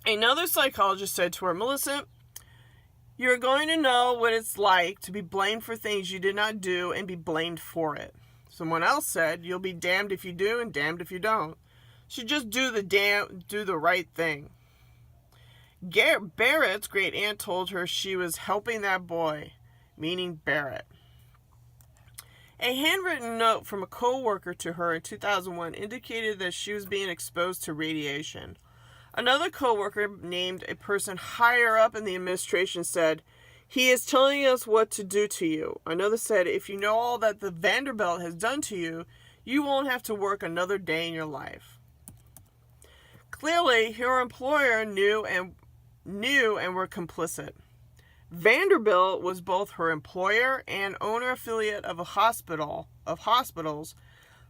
Another psychologist said to her, Millicent, you're going to know what it's like to be blamed for things you did not do and be blamed for it. Someone else said, you'll be damned if you do and damned if you don't. So just do the right thing. Barrett's great aunt told her she was helping that boy, meaning Barrett. A handwritten note from a co-worker to her in 2001 indicated that she was being exposed to radiation. Another co-worker named a person higher up in the administration said, he is telling us what to do to you. Another said, if you know all that the Vanderbilt has done to you, you won't have to work another day in your life. Clearly, her employer knew and were complicit. Vanderbilt was both her employer and owner affiliate of hospitals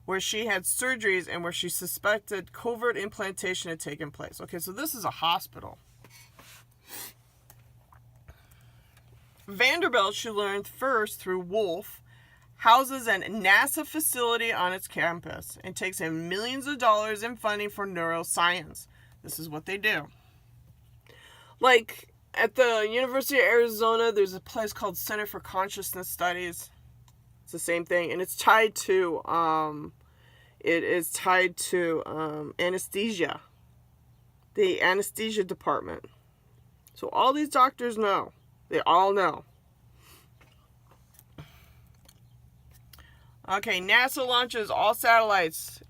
where she had surgeries and where she suspected covert implantation had taken place. Okay, so this is a hospital. Vanderbilt, she learned first through Wolf, houses a NASA facility on its campus and takes in millions of dollars in funding for neuroscience. This is what they do. Like at the University of Arizona, there's a place called Center for Consciousness Studies. It's the same thing, and it's tied to anesthesia, the anesthesia department. So all these doctors know. They all know. Okay, NASA launches all satellites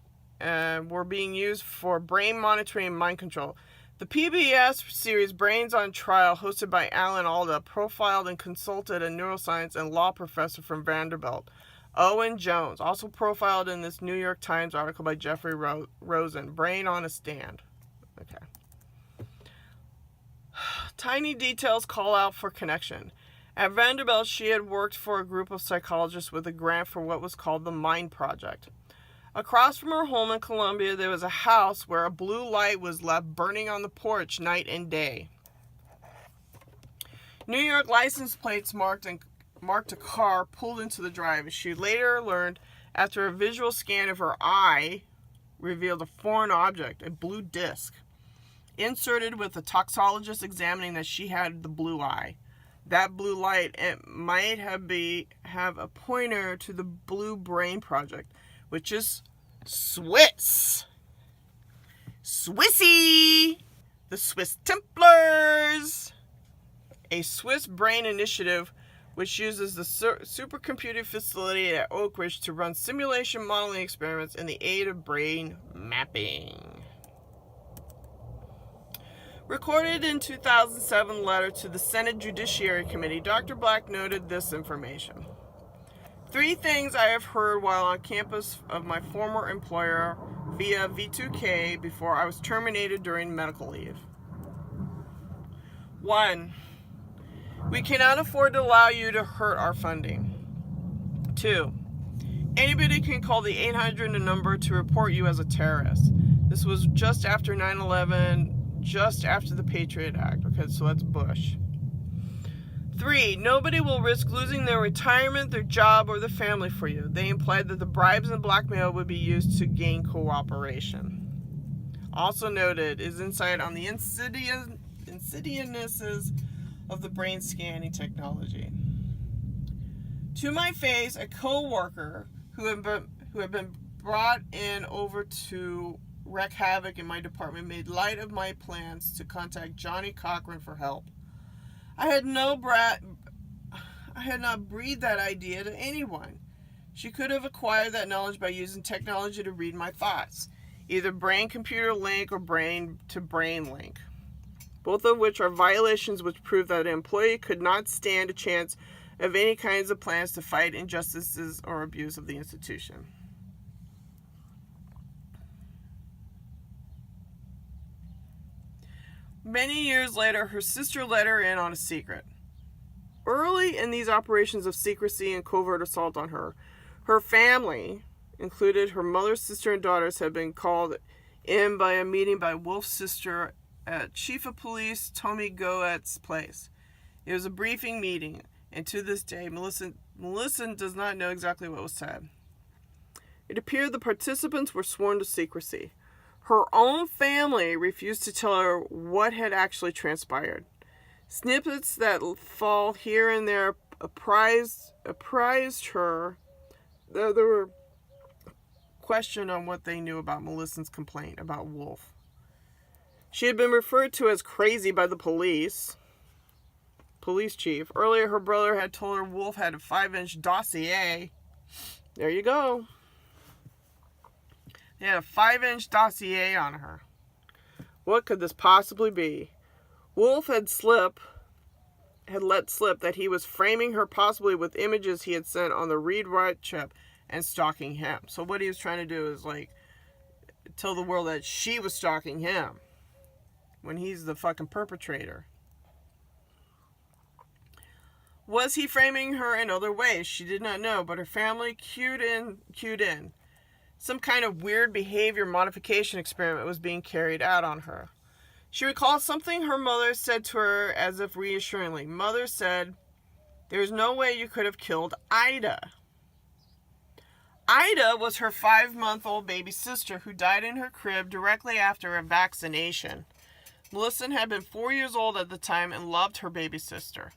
were being used for brain monitoring and mind control. The PBS series Brains on Trial, hosted by Alan Alda, profiled and consulted a neuroscience and law professor from Vanderbilt, Owen Jones, also profiled in this New York Times article by Jeffrey Rosen, Brain on a Stand. Okay. Tiny details call out for connection. At Vanderbilt, she had worked for a group of psychologists with a grant for what was called the Mind Project. Across from her home in Columbia, there was a house where a blue light was left burning on the porch night and day. New York license plates marked a car pulled into the drive. She later learned, after a visual scan of her eye, revealed a foreign object, a blue disc, inserted with a toxologist examining that she had the blue eye. That blue light, it might have a pointer to the Blue Brain Project, which is Swiss. Swissy! The Swiss Templars! A Swiss brain initiative which uses the supercomputing facility at Oak Ridge to run simulation modeling experiments in the aid of brain mapping. Recorded in 2007 letter to the Senate Judiciary Committee, Dr. Black noted this information. 3 things I have heard while on campus of my former employer via V2K before I was terminated during medical leave. 1. We cannot afford to allow you to hurt our funding. 2. Anybody can call the 800 number to report you as a terrorist. This was just after 9/11, just after the Patriot Act. Okay, so that's Bush. 3. Nobody will risk losing their retirement, their job, or their family for you. They implied that the bribes and blackmail would be used to gain cooperation. Also noted is insight on the insidiousnesses of the brain scanning technology. To my face, a co-worker who had been brought in over to wreak havoc in my department made light of my plans to contact Johnny Cochran for help. I had not breathed that idea to anyone. She could have acquired that knowledge by using technology to read my thoughts, either brain-computer link or brain-to-brain link, both of which are violations which prove that an employee could not stand a chance of any kinds of plans to fight injustices or abuse of the institution. Many years later, her sister let her in on a secret. Early in these operations of secrecy and covert assault on her, her family, included her mother, sister, and daughters, had been called in by a meeting by Wolf's sister at Chief of Police Tommy Goetz's place. It was a briefing meeting, and to this day, Melissa does not know exactly what was said. It appeared the participants were sworn to secrecy. Her own family refused to tell her what had actually transpired. Snippets that fall here and there apprised her. There were questions on what they knew about Melissa's complaint about Wolf. She had been referred to as crazy by the police chief. Earlier, her brother had told her Wolf had a 5-inch dossier. There you go. They had a 5-inch dossier on her. What could this possibly be? Wolf had let slip that he was framing her possibly with images he had sent on the read-write chip and stalking him. So what he was trying to do is tell the world that she was stalking him when he's the fucking perpetrator. Was he framing her in other ways? She did not know, but her family cued in. Some kind of weird behavior modification experiment was being carried out on her. She recalled something her mother said to her as if reassuringly. Mother said, "There's no way you could have killed Ida." Ida was her 5-month-old baby sister who died in her crib directly after a vaccination. Melissa had been 4 years old at the time and loved her baby sister.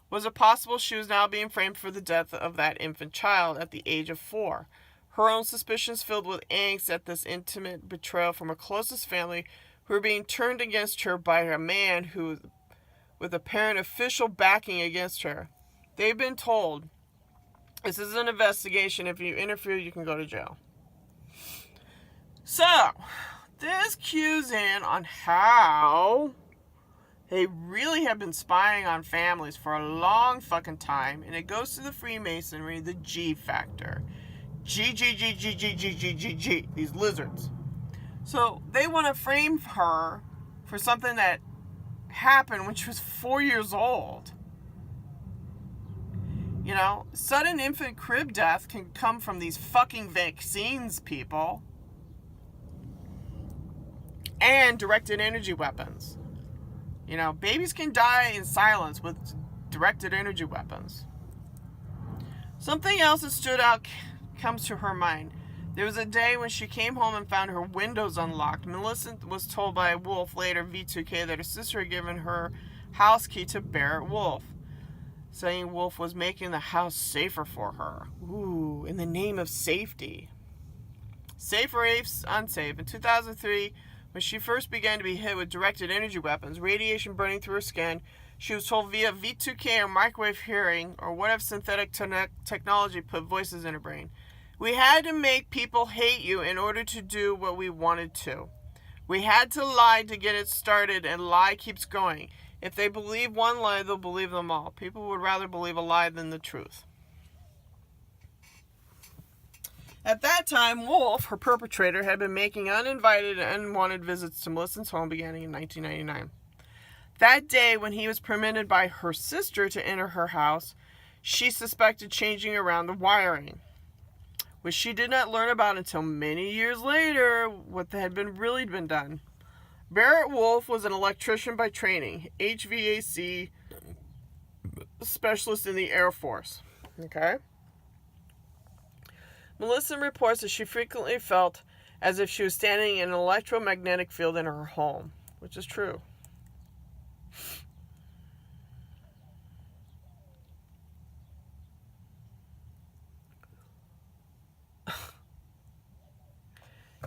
Was it possible she was now being framed for the death of that infant child at the age of 4? Her own suspicions filled with angst at this intimate betrayal from her closest family, who were being turned against her by a man who, with apparent official backing against her. They've been told, this is an investigation. If you interfere, you can go to jail. So, this cues in on how they really have been spying on families for a long fucking time, and it goes to the Freemasonry, the G factor. G, these lizards. So they want to frame her for something that happened when she was 4 years old. You know, sudden infant crib death can come from these fucking vaccines, people. And directed energy weapons. You know, babies can die in silence with directed energy weapons. Something else that stood out comes to her mind. There was a day when she came home and found her windows unlocked. Melissa was told by Wolf, later V2K, that her sister had given her house key to Barrett Wolf, saying Wolf was making the house safer for her. Ooh, in the name of safety. Safe or unsafe? In 2003, when she first began to be hit with directed energy weapons, radiation burning through her skin, she was told via V2K or microwave hearing or whatever synthetic technology put voices in her brain. We had to make people hate you in order to do what we wanted to. We had to lie to get it started, and lie keeps going. If they believe one lie, they'll believe them all. People would rather believe a lie than the truth. At that time, Wolf, her perpetrator, had been making uninvited and unwanted visits to Melissa's home beginning in 1999. That day, when he was permitted by her sister to enter her house, she suspected changing around the wiring, which she did not learn about until many years later, what had really been done. Barrett Wolf was an electrician by training, HVAC specialist in the Air Force. Okay? Melissa reports that she frequently felt as if she was standing in an electromagnetic field in her home, which is true.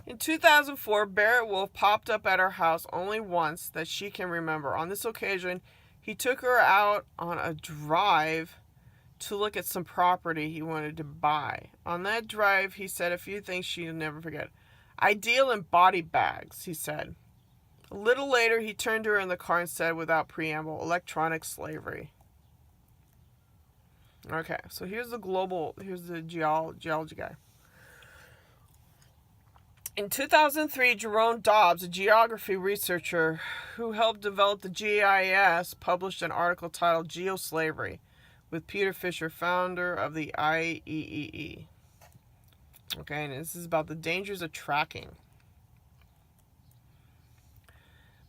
In 2004, Barrett Wolf popped up at her house only once that she can remember. On this occasion, he took her out on a drive to look at some property he wanted to buy. On that drive, he said a few things she'll never forget. "I deal in body bags," he said. A little later, he turned to her in the car and said, without preamble, "Electronic slavery." Okay, so here's the geology guy. In 2003, Jerome Dobbs, a geography researcher who helped develop the GIS, published an article titled "Geoslavery" with Peter Fisher, founder of the IEEE. Okay, and this is about the dangers of tracking.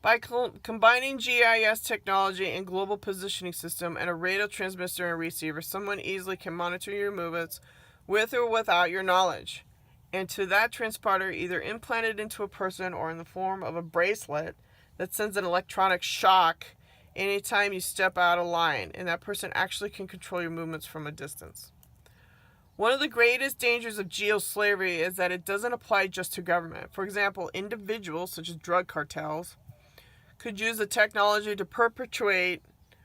By combining GIS technology and global positioning system and a radio transmitter and receiver, someone easily can monitor your movements with or without your knowledge. and to that transponder either implanted into a person or in the form of a bracelet that sends an electronic shock anytime you step out of line, and that person actually can control your movements from a distance. One of the greatest dangers of geoslavery is that it doesn't apply just to government. For example, individuals, such as drug cartels, could use the technology to perpetuate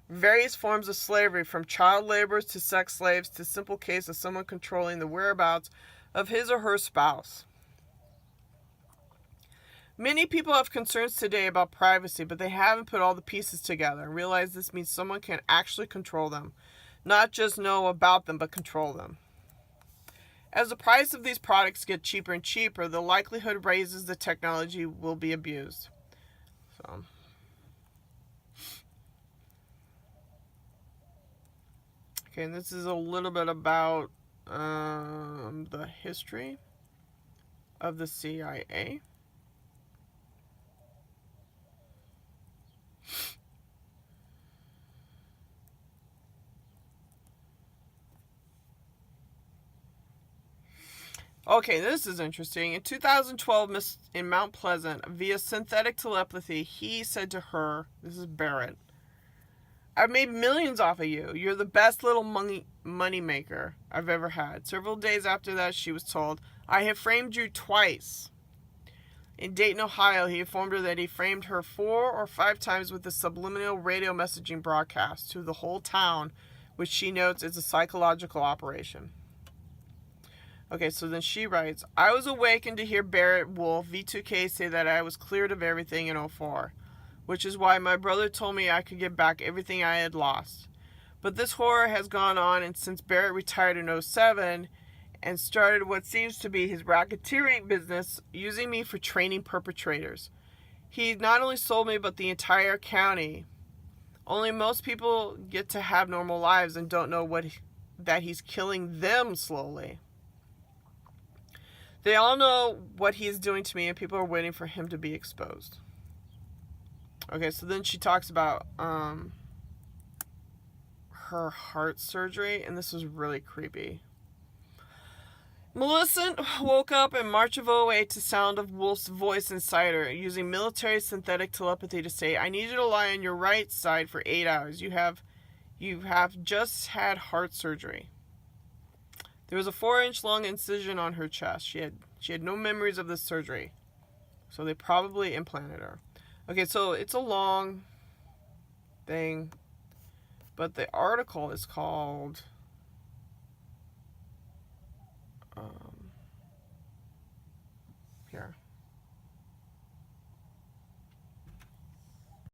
various forms of slavery, from child laborers to sex slaves to simple case of someone controlling the whereabouts of his or her spouse. Many people have concerns today about privacy, but they haven't put all the pieces together and realize this means someone can actually control them. Not just know about them, but control them. As the price of these products get cheaper and cheaper, the likelihood raises the technology will be abused. Okay, and this is a little bit about the history of the CIA. Okay, this is interesting. In 2012, in Mount Pleasant, via synthetic telepathy, he said to her, this is Barrett, "I've made millions off of you. You're the best little money maker I've ever had." Several days after that, she was told, "I have framed you twice." In Dayton, Ohio, he informed her that he framed her 4 or 5 times with a subliminal radio messaging broadcast to the whole town, which she notes is a psychological operation. Okay, so then she writes, "I was awakened to hear Barrett Wolf, V2K, say that I was cleared of everything in 04, which is why my brother told me I could get back everything I had lost. But this horror has gone on, and since Barrett retired in 07 and started what seems to be his racketeering business, using me for training perpetrators. He not only sold me, but the entire county. Only most people get to have normal lives and don't know that he's killing them slowly. They all know what he is doing to me, and people are waiting for him to be exposed." Okay, so then she talks about her heart surgery, and this was really creepy. "Millicent woke up in March of 08 to sound of Wolf's voice inside her, using military synthetic telepathy to say, 'I need you to lie on your right side for 8 hours. You have just had heart surgery.' There was a 4-inch long incision on her chest. She had no memories of this surgery, so they probably implanted her." Okay, so it's a long thing, but the article is called